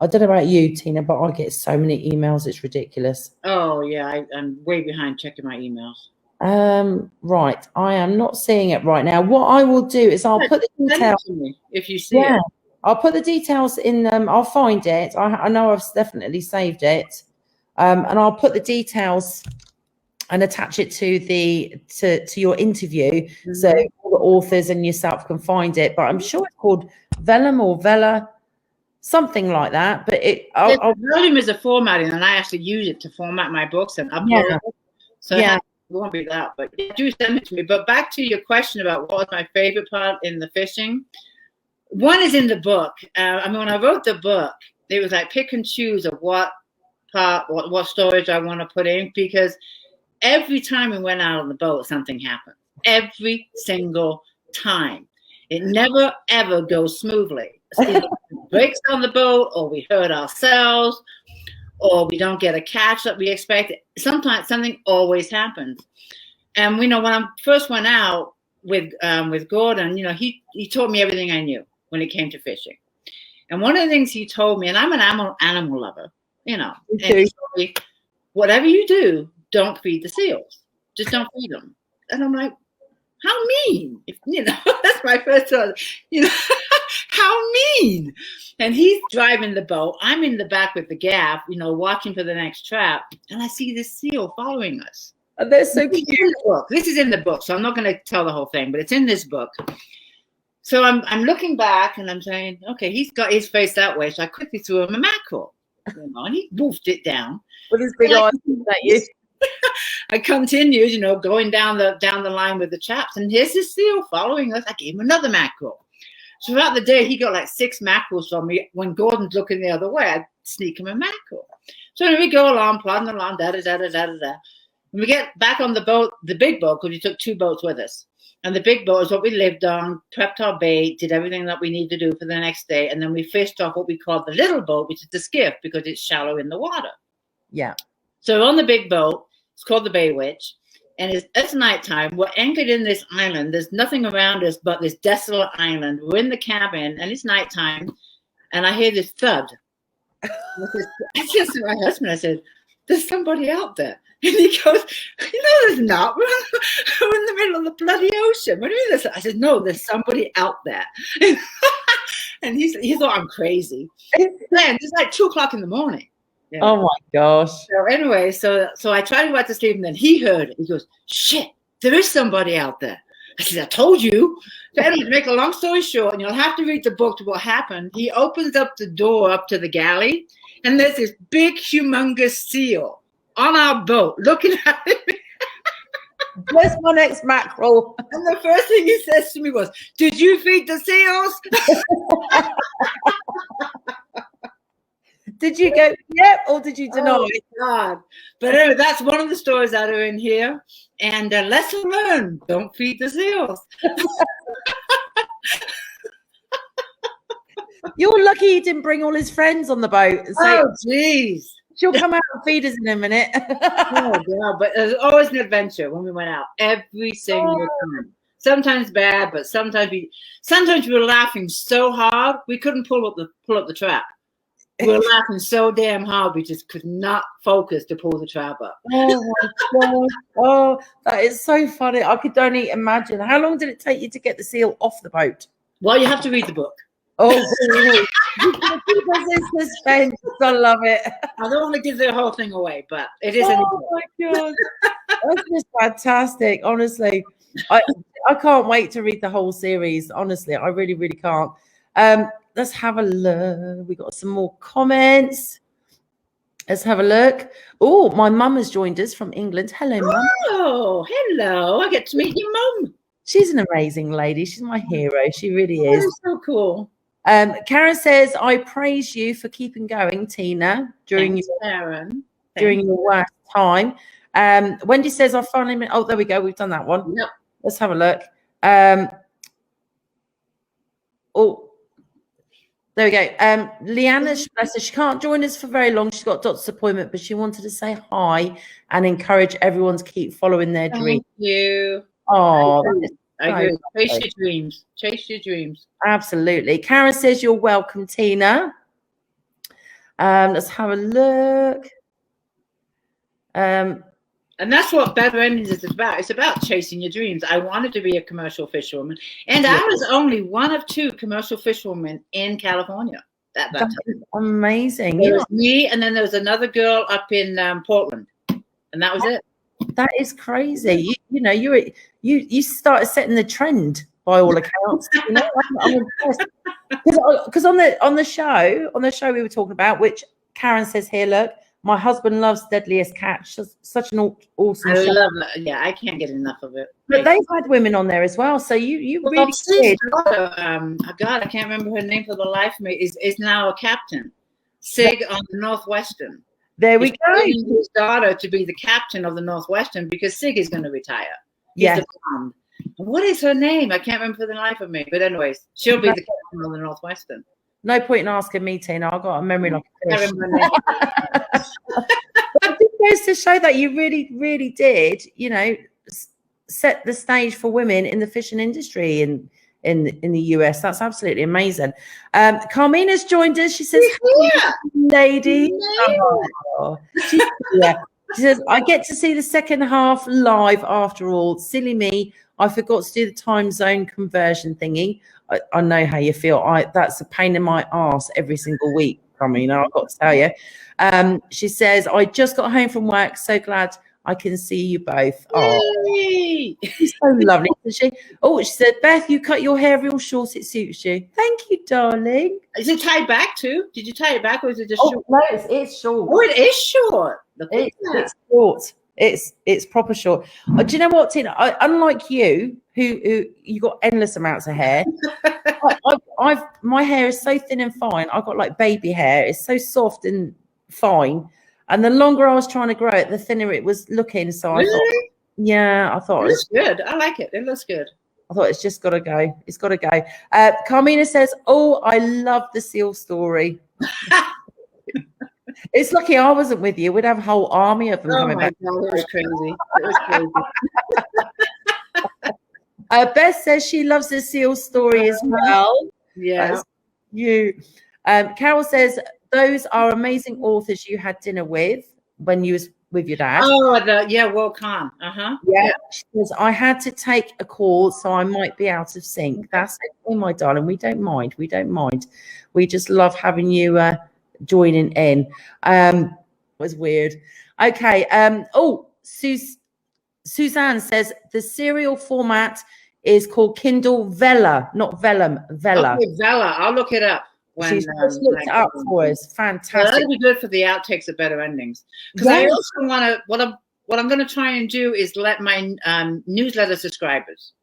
A: don't know about you, Tina, but I get so many emails. It's ridiculous.
B: Oh, yeah. I'm way behind checking my emails.
A: Right. I am not seeing it right now. What I will do is I'll put the details.
B: To me if you see it.
A: I'll put the details in. I'll find it. I know I've definitely saved it. And I'll put the details and attach it to your interview, mm-hmm. So all the authors and yourself can find it. But I'm sure it's called Vellum or Vella, something like that. But
B: Vellum is a formatting, and I actually use it to format my books and upload it. So it won't be that, but do send it to me. But back to your question about what was my favorite part in the fishing. One is in the book. I mean, when I wrote the book, it was like pick and choose of what storage I want to put in, because every time we went out on the boat, something happened. Every single time. It never, ever goes smoothly. Either breaks on the boat, or we hurt ourselves, or we don't get a catch that we expect. Sometimes something always happens. And when I first went out with Gordon, he taught me everything I knew when it came to fishing. And one of the things he told me, and I'm an animal lover, and he told me, whatever you do, don't feed the seals. Just don't feed them. And I'm like, how mean? That's my first thought. How mean? And he's driving the boat. I'm in the back with the gaff, watching for the next trap. And I see this seal following us.
A: Oh, they're so cute.
B: This is in the book, so I'm not going to tell the whole thing, but it's in this book. So I'm looking back and I'm saying, okay, he's got his face that way. So I quickly threw him a mackerel. And he woofed it down.
A: With his big eyes at you.
B: I continued, going down the line with the chaps, and here's this seal following us. I gave him another mackerel. So throughout the day, he got like 6 mackerels from me. When Gordon's looking the other way, I'd sneak him a mackerel. So we go along, plodding along, da-da-da-da-da-da. When we get back on the boat, the big boat, because we took 2 boats with us. And the big boat is what we lived on, prepped our bait, did everything that we need to do for the next day. And then we fished off what we call the little boat, which is the skiff, because it's shallow in the water.
A: Yeah.
B: So on the big boat, it's called the Bay Witch, and it's nighttime. We're anchored in this island. There's nothing around us but this desolate island. We're in the cabin, and it's nighttime, and I hear this thud. I said to my husband, I said, there's somebody out there. And he goes, there's not. We're in the middle of the bloody ocean. What do you mean there's? I said, no, there's somebody out there. And he thought I'm crazy. Man, it's like 2:00 in the morning.
A: Yeah. Oh my gosh.
B: So anyway, so I tried to go out to sleep, and then he heard it. He goes, shit, there is somebody out there. I said, I told you. So anyway, to make a long story short, and you'll have to read the book to what happened, he opens up the door up to the galley, and there's this big, humongous seal on our boat looking at me.
A: Where's my next mackerel?
B: And the first thing he says to me was, did you feed the seals?
A: Did you go, yep, or did you deny
B: Oh,
A: it?
B: God. But anyway, that's one of the stories that are in here. And lesson learned, don't feed the seals.
A: You're lucky he didn't bring all his friends on the boat and say,
B: Oh, jeez.
A: she'll come out and feed us in a minute.
B: Oh, God. But there's always an adventure when we went out, every single time. Sometimes bad, but sometimes we were laughing so hard we couldn't pull up the trap. We were laughing so damn hard we just could not focus to pull the trap up.
A: Oh my God. Oh, that is so funny. I could only imagine. How long did it take you to get the seal off the boat?
B: Well, you have to read the book.
A: Oh, keep us in suspense. I love it.
B: I don't want to give the whole thing away, but it is.
A: Oh my God. That's just fantastic. Honestly, I can't wait to read the whole series. Honestly, I really, really can't. Let's have a look. We got some more comments. Let's have a look. Oh, my mum has joined us from England. Hello, Mum.
B: Oh, hello. I get to meet your mum.
A: She's an amazing lady. She's my hero. She really
B: That
A: is.
B: is so cool.
A: Karen says, I praise you for keeping going, Tina, during
B: Thanks, Karen.
A: your worst time. Wendy says, I finally, oh, there we go. We've done that one.
B: Yep.
A: Let's have a look. Oh, there we go. Leanna, bless her, she can't join us for very long. She's got a doctor's appointment, but she wanted to say hi and encourage everyone to keep following their dreams.
B: Thank you.
A: Oh,
B: I agree. Chase your dreams. Chase your dreams.
A: absolutely. Karen says, you're welcome, Tina. Let's have a look.
B: And that's what Better Endings is about. It's about chasing your dreams. I wanted to be a commercial fisherwoman, and I was only one of 2 commercial fisherwomen in California at that
A: That's
B: time.
A: amazing.
B: There was me, and then there was another girl up in Portland, and that was it.
A: That is crazy. You started setting the trend by all accounts. You know, I'm impressed. Because on the show we were talking about, which Karen says here, look, my husband loves Deadliest Catch. Such an awesome
B: I
A: show.
B: love that. Yeah, I can't get enough of it.
A: But they've had women on there as well. So you really did.
B: God, I can't remember her name for the life of me. Is now a captain. Sig on the Northwestern.
A: There we go.
B: His daughter to be the captain of the Northwestern because Sig is going to retire.
A: Yeah.
B: What is her name? I can't remember for the life of me. But anyways, she'll be the captain of the Northwestern.
A: No point in asking me, Tina. I've got a memory like a fish. But it goes to show that you really, really did, set the stage for women in the fishing industry in the US. That's absolutely amazing. Carmina's joined us. She says,
B: yeah.
A: lady. Oh, she says, I get to see the second half live after all. Silly me. I forgot to do the time zone conversion thingy. I know how you feel. That's a pain in my ass every single week, Carmina, I've got to tell you. She says, I just got home from work. So glad I can see you both. Oh, she's so lovely, isn't she? Oh, she said, Beth, you cut your hair real short. It suits you. Thank you, darling.
B: Is it tied back too? Did you tie it back or is it just short?
A: No, it's short.
B: Oh, it is short.
A: It's short. It's proper short. Do you know what, Tina? Unlike you, who you got endless amounts of hair, my hair is so thin and fine. I've got like baby hair. It's so soft and fine. And the longer I was trying to grow it, the thinner it was looking. So I thought,
B: It looks good. I like it. It looks good.
A: I thought it's just got to go. It's got to go. Carmina says, "Oh, I love the seal story." It's lucky I wasn't with you. We'd have a whole army of them coming back.
B: God, it was crazy. It was crazy.
A: Beth says she loves the seal story as well.
B: Yeah.
A: That's you. Carol says those are amazing authors you had dinner with when you was with your dad.
B: Oh, Will Kahn.
A: Yeah. She says, I had to take a call, so I might be out of sync. That's okay, my darling. We don't mind. We don't mind. We just love having you joining in. It was weird. Okay. Suzanne says the serial format is called Kindle Vella, not Vellum. Vella.
B: Okay, Vella. I'll look it up.
A: She's just looked it up for us. Fantastic.
B: Well, that'd be good for the outtakes of Better Endings. Because I also want to. What I'm going to try and do is let my newsletter subscribers.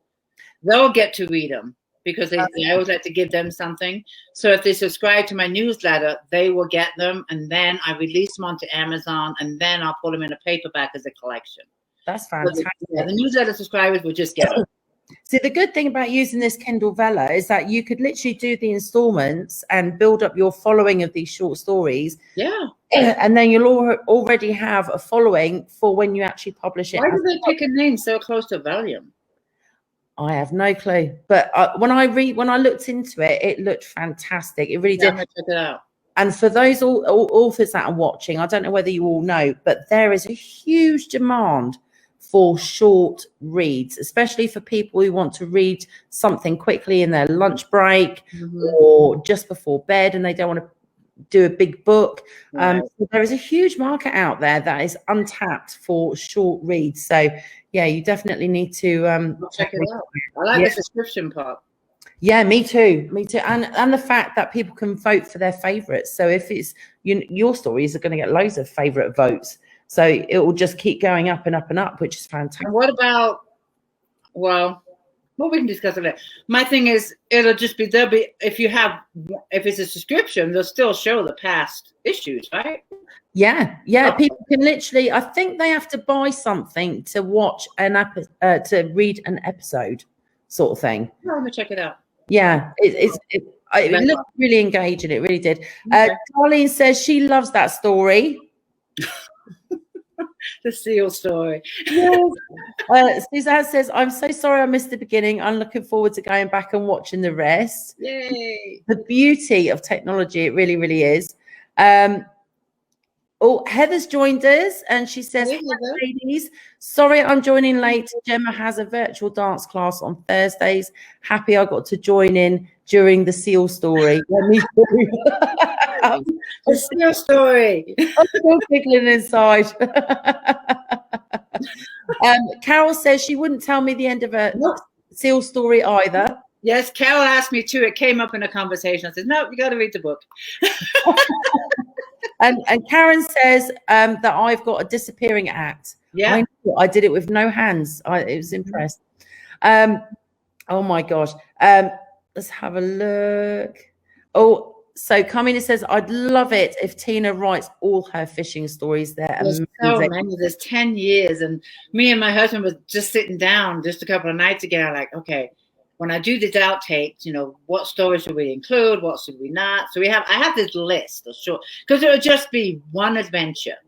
B: They'll get to read them. because I always like to give them something. So if they subscribe to my newsletter, they will get them, and then I release them onto Amazon, and then I'll put them in a paperback as a collection.
A: That's fantastic.
B: The newsletter subscribers will just get them.
A: See, the good thing about using this Kindle Vella is that you could literally do the installments and build up your following of these short stories.
B: Yeah.
A: And then you'll already have a following for when you actually publish it.
B: Why do they pick a name so close to volume?
A: I have no clue. But when I looked into it, it looked fantastic. It really did.
B: I'm gonna check it out.
A: And for those all authors that are watching, I don't know whether you all know, but there is a huge demand for short reads, especially for people who want to read something quickly in their lunch break or just before bed, and they don't want to do a big book.
B: Right.
A: So there is a huge market out there that is untapped for short reads. So yeah, you definitely need to
B: check it out. I like the subscription part.
A: Yeah, me too. And the fact that people can vote for their favorites. So if it's your stories are going to get loads of favorite votes. So it will just keep going up and up and up, which is fantastic.
B: And what about, well, we can discuss it later. My thing is, it'll just be, if it's a subscription, they'll still show the past issues, right?
A: Yeah. People can literally, I think they have to buy something to watch to read an episode, sort of thing.
B: Oh, I'm gonna check it out.
A: Yeah, it looked really engaging. It really did.
B: Okay.
A: Darlene says she loves that story.
B: The seal story.
A: Yes. Suzanne says, I'm so sorry I missed the beginning. I'm looking forward to going back and watching the rest.
B: Yay.
A: The beauty of technology, it really, really is. Heather's joined us and she says,
B: Hey,
A: hi, ladies. Sorry I'm joining late. Gemma has a virtual dance class on Thursdays. Happy I got to join in during the seal story. Me too.
B: The seal story.
A: I'm still giggling inside. Carol says she wouldn't tell me the end of a seal story either.
B: Yes, Carol asked me too. It came up in a conversation. I said, no, you got to read the book.
A: And Karen says that I've got a disappearing act.
B: Yeah.
A: I did it with no hands. I was impressed. Oh my gosh. Let's have a look. Oh, so Carmina says, I'd love it if Tina writes all her fishing stories.
B: There's so many. There's 10 years. And me and my husband was just sitting down just a couple of nights ago, like, okay, when I do these outtakes, what stories should we include? What should we not? So I have this list of short, because it would just be one adventure.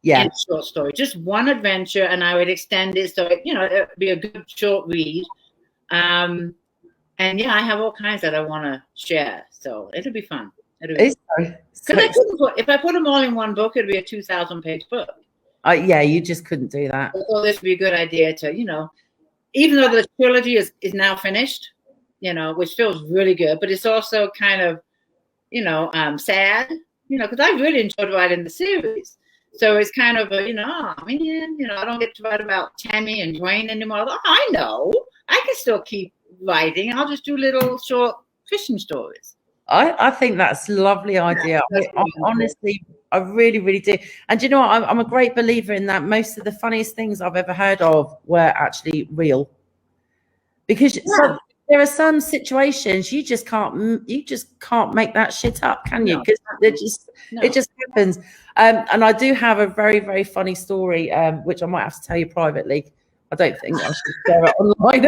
A: Yeah.
B: And short story, just one adventure. And I would extend it. So, it would be a good short read. And yeah, I have all kinds that I want to share. So it'll be fun. If I put them all in one book, it'd be a 2,000-page book.
A: Yeah, you just couldn't do that.
B: So this would be a good idea to, even though the trilogy is now finished, which feels really good, but it's also kind of, sad, because I really enjoyed writing the series. So it's kind of I don't get to write about Tammy and Dwayne anymore. I know, I can still keep writing. I'll just do little short fishing stories.
A: I think that's a lovely idea. Honestly, I really, really do. And you know what? I'm a great believer in that. Most of the funniest things I've ever heard of were actually real. Because there are some situations you just can't make that shit up, can you? Because it just happens. And I do have a very, very funny story, which I might have to tell you privately. I don't think I should share it online.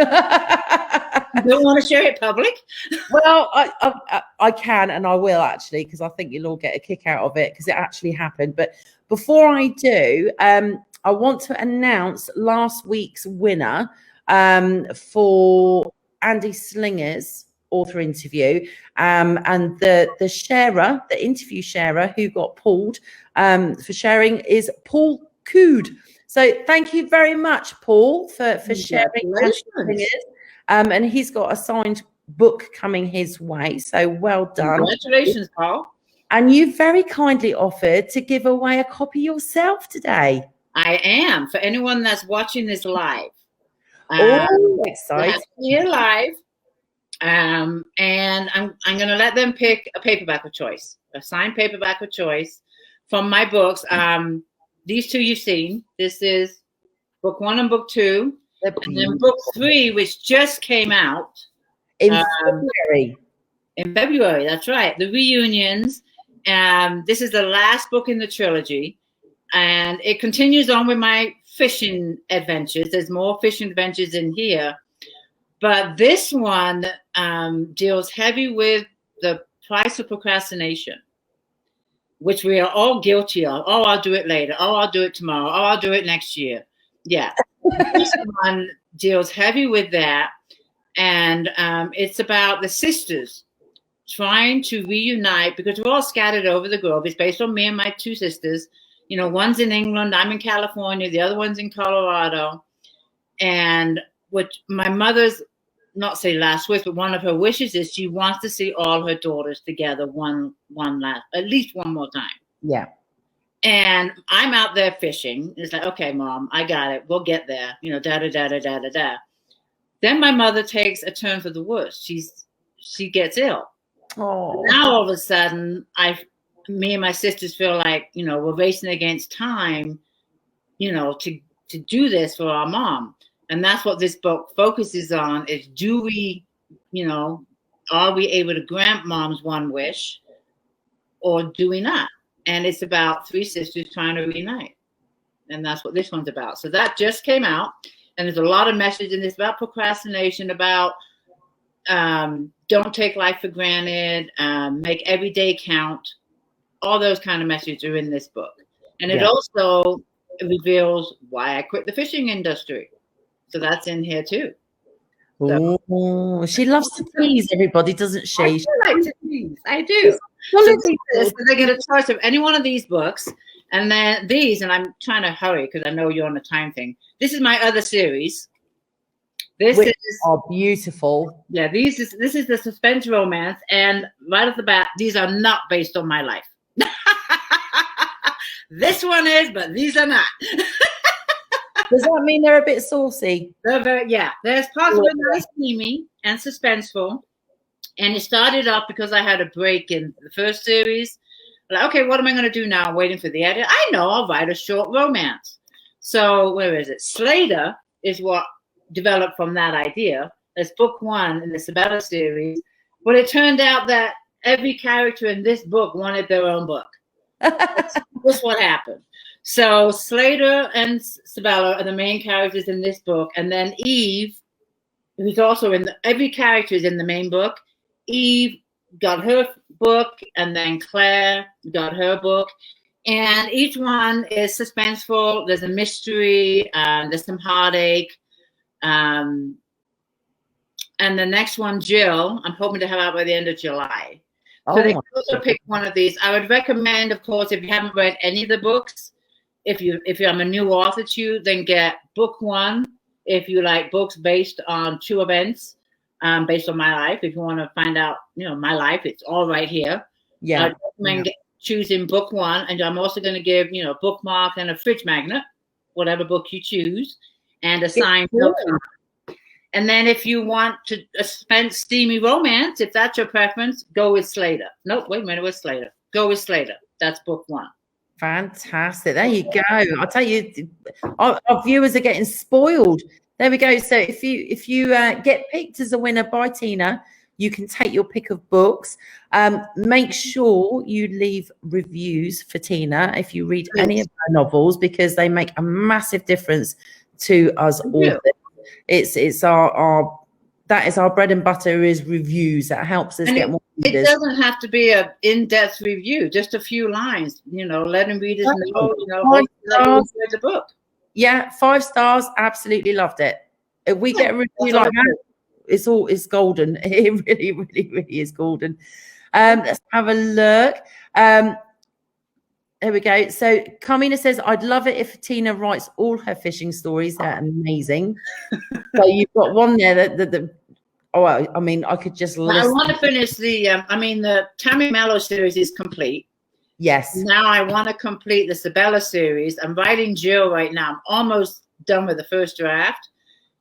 B: You don't want to share it public?
A: Well, I can and I will actually, because I think you'll all get a kick out of it because it actually happened. But before I do, I want to announce last week's winner for Andy Slinger's author interview, and the sharer, the interview sharer who got pulled for sharing is Paul Cood. So thank you very much, Paul, for sharing. And he's got a signed book coming his way. So well done.
B: Congratulations, Paul.
A: And you very kindly offered to give away a copy yourself today.
B: I am. For anyone that's watching this live.
A: Excited.
B: Here live. And I'm going to let them pick a paperback of choice, a signed paperback of choice from my books. These two you've seen. This is book 1 and book 2. And then book 3, which just came out,
A: In February.
B: In February, that's right. The reunions. This is the last book in the trilogy. And it continues on with my fishing adventures. There's more fishing adventures in here. But this one deals heavy with the price of procrastination, which we are all guilty of. Oh, I'll do it later. Oh, I'll do it tomorrow. Oh, I'll do it next year. Yeah. This one deals heavy with that. And it's about the sisters trying to reunite because we're all scattered over the globe. It's based on me and my two sisters. You know, one's in England, I'm in California, the other one's in Colorado. And what my mother's, not say last wish, but one of her wishes is she wants to see all her daughters together at least one more time.
A: Yeah.
B: And I'm out there fishing. It's like, okay, Mom, I got it. We'll get there. You know, da-da-da-da-da-da-da. Then my mother takes a turn for the worse. She gets ill.
A: Oh.
B: Now all of a sudden, me and my sisters feel like, you know, we're racing against time, you know, to do this for our mom. And that's what this book focuses on is, do we, you know, are we able to grant mom's one wish or do we not? And it's about three sisters trying to reunite. And that's what this one's about. So that just came out. And there's a lot of message in this about procrastination, about don't take life for granted, make every day count. All those kind of messages are in this book. And it also reveals why I quit the fishing industry. So that's in here too. So,
A: oh, she loves to tease everybody, doesn't she?
B: I do like to tease. I do. So they get a choice of any one of these books. And then these, and I'm trying to hurry because I know you're on a time thing. This is my other series. This is
A: beautiful.
B: Yeah, this is the suspense romance. And right off the bat, these are not based on my life. This one is, but these are not.
A: Does that mean they're a bit saucy?
B: They're very, yeah. There's parts of it that are steamy and suspenseful. And it started off because I had a break in the first series. Like, okay, what am I going to do now? I'm waiting for the edit. I know, I'll write a short romance. So where is it? Slater is what developed from that idea. It's book one in the Sabella series. But it turned out that every character in this book wanted their own book. That's what happened. So Slater and Sabella are the main characters in this book. And then Eve, who's also every character is in the main book. Eve got her book, and then Claire got her book. And each one is suspenseful. There's a mystery. There's some heartache. And the next one, Jill, I'm hoping to have out by the end of July. So they can also pick one of these. I would recommend, of course, if you haven't read any of the books, if I'm a new author to you, then get book one. If you like books based on true events, based on my life, if you want to find out, you know, my life, it's all right here.
A: Yeah.
B: I recommend choosing book one, and I'm also going to give, you know, a bookmark and a fridge magnet, whatever book you choose, and a signed book. And then if you want to spend steamy romance, if that's your preference, go with Slater. Nope, wait a minute, with Slater. Go with Slater. That's book one.
A: Fantastic. There you go. I'll tell you, our viewers are getting spoiled. There we go. So if you get picked as a winner by Tina, you can take your pick of books. Make sure you leave reviews for Tina if you read any of her novels, because they make a massive difference to us all. It's our that is our bread and butter, is reviews. That helps us get more readers.
B: It doesn't have to be an in-depth review, just a few lines, you know, letting readers know, you know, the book. Yeah,
A: 5 stars, absolutely loved it. If we get a review like that, it's golden. It really, really, really is golden. Let's have a look. There we go. So Carmina says, I'd love it if Tina writes all her fishing stories. They're amazing. So you've got one there that I mean, I could just list.
B: I want to finish the Tammy Mello series is complete.
A: Yes.
B: Now I want to complete the Sabella series. I'm writing Jill right now. I'm almost done with the first draft.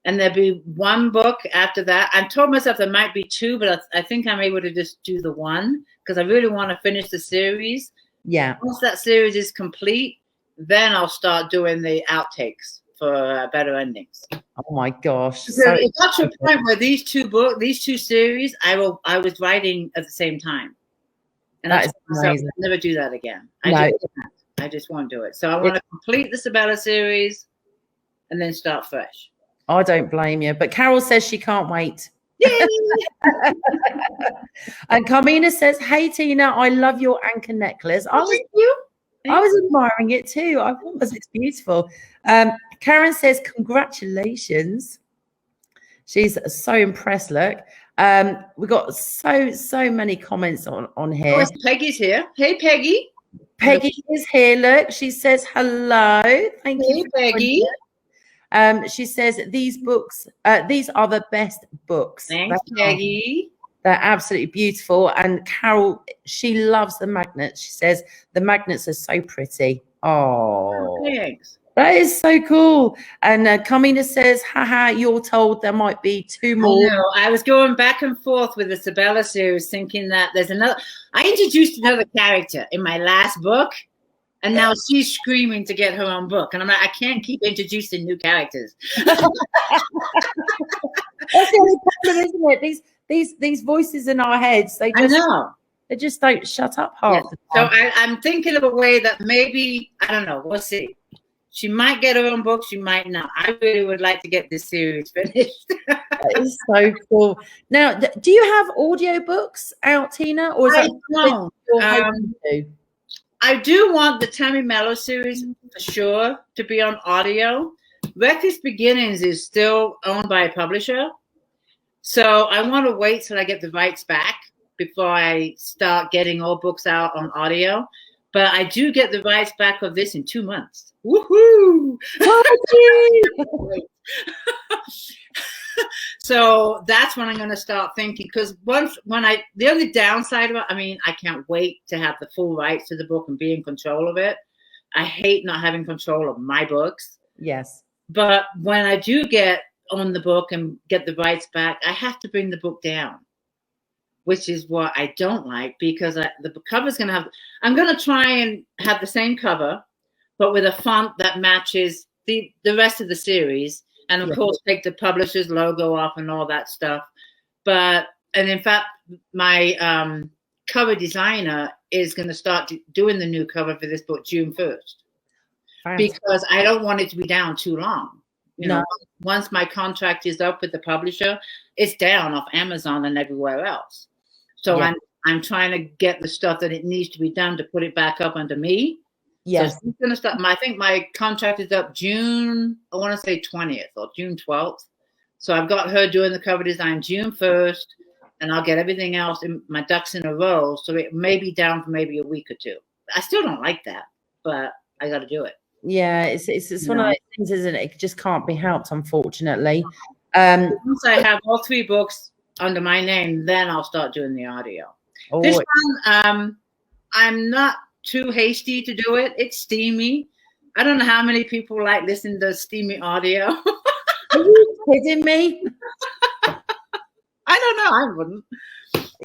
B: And there'll be one book after that. I told myself there might be 2, but I think I'm able to just do the one because I really want to finish the series.
A: Yeah.
B: Once that series is complete, then I'll start doing the outtakes for better endings.
A: Oh my gosh.
B: So
A: So
B: it got to a point where these two series, I was writing at the same time. And
A: that
B: I
A: is
B: told myself,
A: amazing.
B: I'll never do that again.
A: No.
B: I just won't do it. So I want to complete the Sabella series and then start fresh.
A: I don't blame you. But Carol says she can't wait.
B: Yay!
A: And Carmina says, "Hey Tina, I love your anchor necklace.
B: Thank you.
A: I was admiring it too. I thought it's beautiful." Karen says, "Congratulations." She's so impressed. Look, we got so many comments on here.
B: Oh, Peggy's here. Hey, Peggy.
A: Peggy is here. Look, she says hello. Thank you,
B: Peggy.
A: She says these books, these are the best books.
B: Thanks, Peggy.
A: They're absolutely beautiful. And Carol, she loves the magnets. She says the magnets are so pretty. Oh,
B: thanks.
A: That is so cool. And Carmina says, haha, you're told there might be 2 more.
B: I was going back and forth with the Sabella series, thinking that there's another. I introduced another character in my last book, and now she's screaming to get her own book. And I'm like, I can't keep introducing new characters.
A: That's the only problem, isn't it? These voices in our heads, they just don't shut up half the time.
B: So I'm thinking of a way that maybe, I don't know, we'll see. She might get her own book, she might not. I really would like to get this series finished.
A: That is so cool. Now, do you have audiobooks out, Tina? Or is
B: I do want the Tammy Mello series for sure to be on audio. Reckless Beginnings is still owned by a publisher. So I want to wait till I get the rights back before I start getting all books out on audio. But I do get the rights back of this in 2 months. Woohoo! So that's when I'm going to start thinking, because the only downside of it, I can't wait to have the full rights to the book and be in control of it. I hate not having control of my books.
A: Yes.
B: But when I do get on the book and get the rights back, I have to bring the book down, which is what I don't like, because the cover's going to have, I'm going to try and have the same cover, but with a font that matches the rest of the series. And of course, take the publisher's logo off and all that stuff. And in fact, my cover designer is going to start doing the new cover for this book June 1st. Because I don't want it to be down too long. You know, once my contract is up with the publisher, it's down off Amazon and everywhere else. So I'm trying to get the stuff that it needs to be done to put it back up under me.
A: Yes.
B: So she's gonna start. I think my contract is up June, I want to say 20th or June 12th. So I've got her doing the cover design June 1st, and I'll get everything else in my ducks in a row. So it may be down for maybe a week or two. I still don't like that, but I got to do it.
A: Yeah, it's one of those things, isn't it? It just can't be helped, unfortunately.
B: Once I have all 3 books under my name, then I'll start doing the audio. Oh, this one, I'm not too hasty to do it. It's steamy. I don't know how many people like listening to steamy audio.
A: Are you kidding me?
B: I don't know. I wouldn't.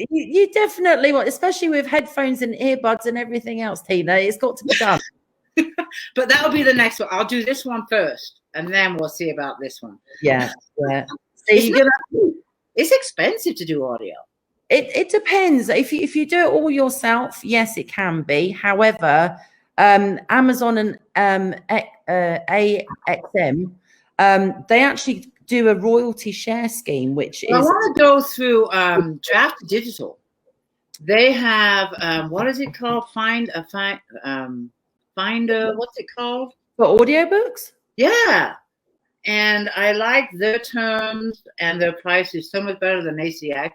A: You definitely want, especially with headphones and earbuds and everything else, Tina. It's got to be done.
B: But that'll be the next one. I'll do this one first, and then we'll see about this one.
A: Yeah.
B: It's expensive to do audio.
A: It depends. If you do it all yourself, yes, it can be. However, Amazon and AXM, they actually do a royalty share scheme, which is.
B: I want to go through Draft Digital. They have what is it called? Finder. What's it called?
A: For audiobooks?
B: Yeah. And I like their terms, and their price is so much better than ACX.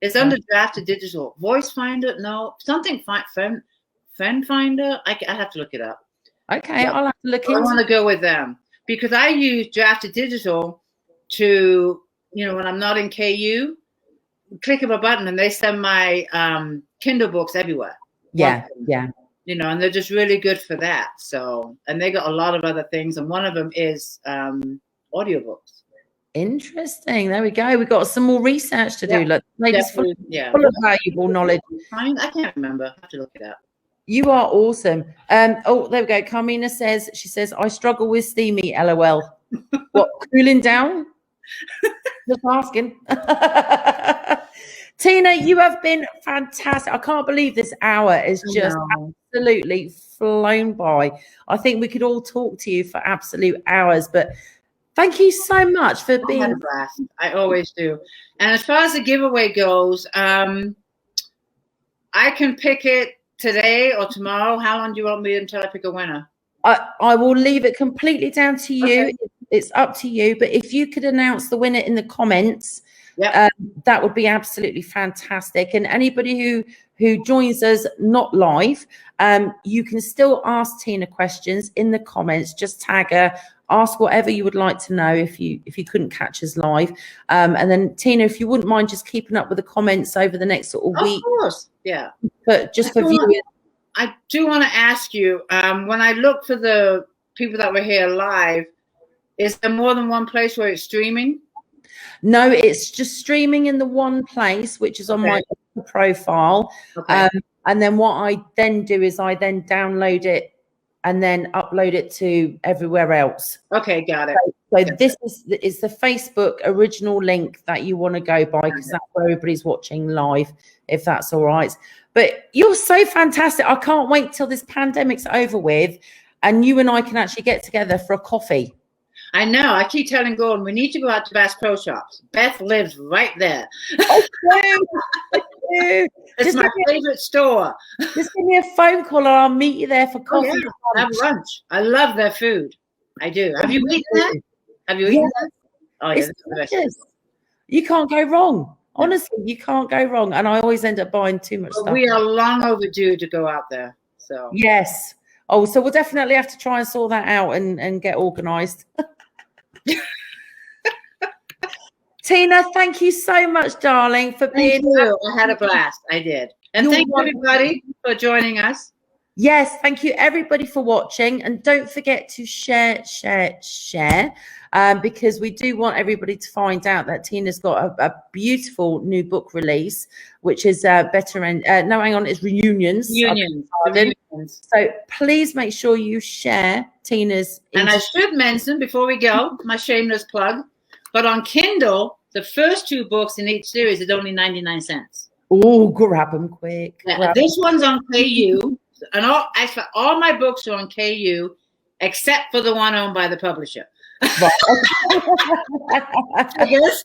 B: It's under Drafted Digital. Voice Finder, no, something Friend Finder. I have to look it up.
A: Okay, I'll have to look into it.
B: I want to go with them because I use Drafted Digital to, when I'm not in KU, click of a button and they send my Kindle books everywhere.
A: Yeah.
B: And they're just really good for that. So, and they got a lot of other things, and one of them is audiobooks.
A: Interesting. There we go. We've got some more research to do. Look, ladies, full of valuable knowledge.
B: I can't remember. I have to look it up.
A: You are awesome. Oh, there we go. Carmina says, she says, I struggle with steamy, LOL. What, cooling down? Just asking. Tina, you have been fantastic. I can't believe this hour is just absolutely flown by. I think we could all talk to you for absolute hours, but thank you so much for being.
B: I had a blast. I always do. And as far as the giveaway goes, I can pick it today or tomorrow. How long do you want me until I pick a winner?
A: I will leave it completely down to you.
B: Okay.
A: It's up to you. But if you could announce the winner in the comments,
B: yep.
A: That would be absolutely fantastic. And anybody who joins us not live, you can still ask Tina questions in the comments. Just tag her, ask whatever you would like to know if you couldn't catch us live. And then Tina, if you wouldn't mind just keeping up with the comments over the next sort of week.
B: Of course, yeah.
A: But just for viewers.
B: I do want to ask you, when I look for the people that were here live, is there more than one place where it's streaming?
A: No, it's just streaming in the one place, which is on my profile.
B: Okay.
A: And then what I then do is I then download it and then upload it to everywhere else.
B: Okay, got it.
A: So this is the Facebook original link that you want to go by, because that's where everybody's watching live, if that's all right. But you're so fantastic. I can't wait till this pandemic's over with and you and I can actually get together for a coffee.
B: I know. I keep telling Gordon, we need to go out to Bass Pro Shops. Beth lives right there. It's my favorite store.
A: Just give me a phone call and I'll meet you there for coffee.
B: Oh, yeah. Have lunch. I love their food. I do. Have you eaten that? Have you eaten that? Oh, yeah.
A: It's delicious. You can't go wrong. Honestly, you can't go wrong. And I always end up buying too much stuff.
B: We are long overdue to go out there. So
A: yes. Oh, so we'll definitely have to try and sort that out and get organized. Tina, thank you so much, darling, for being
B: here. I had a blast. I did. And thank you, everybody, for joining us.
A: Yes, thank you, everybody, for watching. And don't forget to share, because we do want everybody to find out that Tina's got a beautiful new book release, which is it's Reunions.
B: Reunions.
A: So please make sure you share Tina's.
B: And I should mention, before we go, my shameless plug, but on Kindle, the first 2 books in each series is only 99 cents.
A: Oh, grab them quick.
B: Yeah, this one's on KU. And all my books are on KU, except for the one owned by the publisher.
A: Right.
B: I guess.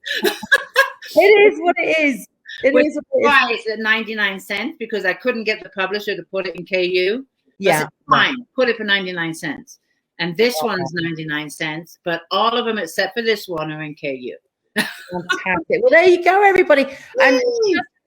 A: It is what it is. It is
B: priced at 99 cents because I couldn't get the publisher to put it in KU.
A: Yeah.
B: Fine. Put it for 99 cents. And this one's 99 cents, but all of them except for this one are in KU.
A: Fantastic. Well, there you go, everybody. And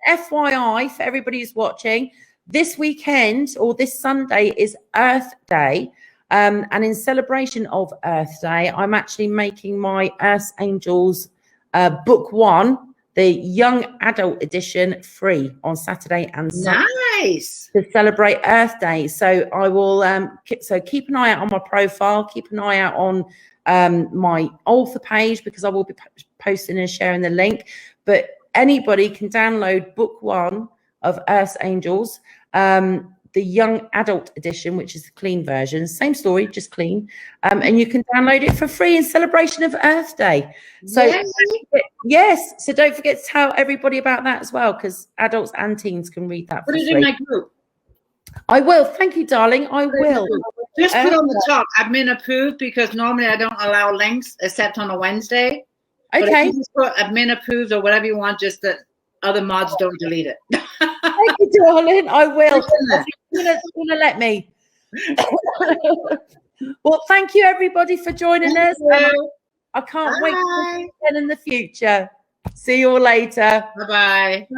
A: just FYI for everybody who's watching, this weekend or this Sunday is Earth Day. And in celebration of Earth Day, I'm actually making my Earth Angels book 1, the young adult edition, free on Saturday and Sunday.
B: Nice.
A: To celebrate Earth Day. So I will keep an eye out on my profile, keep an eye out on my author page, because I will be posting and sharing the link. But anybody can download book 1 of Earth Angels, the young adult edition, which is the clean version. Same story, just clean. And you can download it for free in celebration of Earth Day. So yes, so don't forget to tell everybody about that as well, because adults and teens can read that for free.
B: Put it in my group.
A: I will. Thank you, darling. I will.
B: Just put on the top, admin approved, because normally I don't allow links except on a Wednesday.
A: Okay.
B: But if you just put admin approved or whatever you want, just that other mods don't delete it.
A: Thank you, darling. I will. You're gonna let me. Well, thank you, everybody, for joining us. I can't wait to see you again in the future. See you all later.
B: Bye-bye.